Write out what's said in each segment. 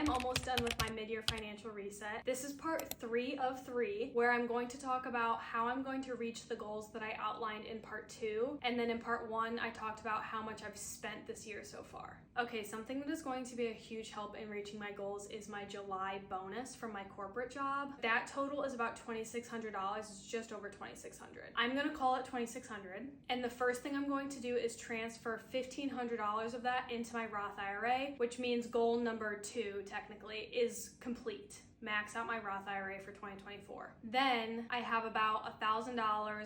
am almost done with my mid-year financial reset. This is part 3 of 3, where I'm going to talk about how I'm going to reach the goals that I outlined in part 2. And then in part 1, I talked about how much I've spent this year so far. Okay, something that is going to be a huge help in reaching my goals is my July bonus from my corporate job. That total is about $2,600. It's just over $2,600. I'm gonna call it $2,600. And the first thing I'm going to do is transfer $1,500 of that into my Roth IRA, which means goal number 2 technically is complete. Max out my Roth IRA for 2024. Then I have about $1,000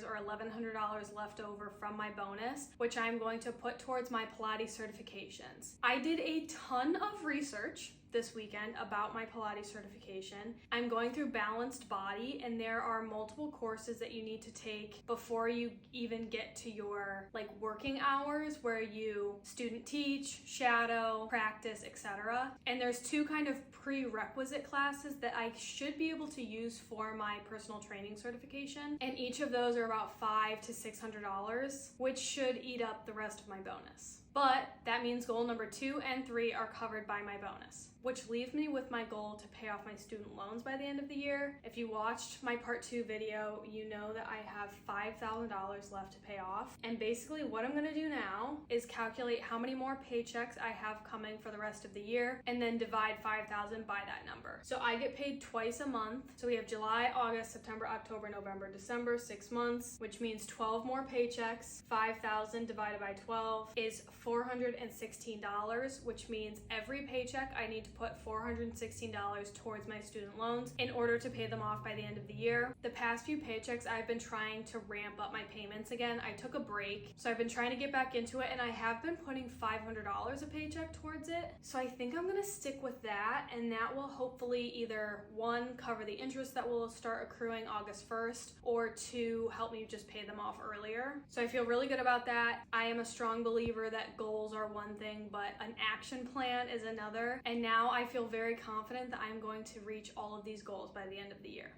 or $1,100 left over from my bonus, which I'm going to put towards my Pilates certifications. I did a ton of research this weekend about my Pilates certification. I'm going through Balanced Body, and there are multiple courses that you need to take before you even get to your working hours, where you student teach, shadow, practice, etc. And there's 2 kind of prerequisite classes that I should be able to use for my personal training certification, and each of those are about $500 to $600, which should eat up the rest of my bonus. But that means goal number 2 and 3 are covered by my bonus, which leaves me with my goal to pay off my student loans by the end of the year. If you watched my part 2 video, you know that I have $5,000 left to pay off. And basically what I'm gonna do now is calculate how many more paychecks I have coming for the rest of the year, and then divide 5,000 by that number. So I get paid twice a month. So we have July, August, September, October, November, December, 6 months, which means 12 more paychecks. 5,000 divided by 12 is $416, which means every paycheck I need to put $416 towards my student loans in order to pay them off by the end of the year. The past few paychecks, I've been trying to ramp up my payments again. I took a break, so I've been trying to get back into it, and I have been putting $500 a paycheck towards it. So I think I'm gonna stick with that, and that will hopefully either 1, cover the interest that will start accruing August 1st, or 2, help me just pay them off earlier. So I feel really good about that. I am a strong believer that goals are one thing, but an action plan is another. And now I feel very confident that I'm going to reach all of these goals by the end of the year.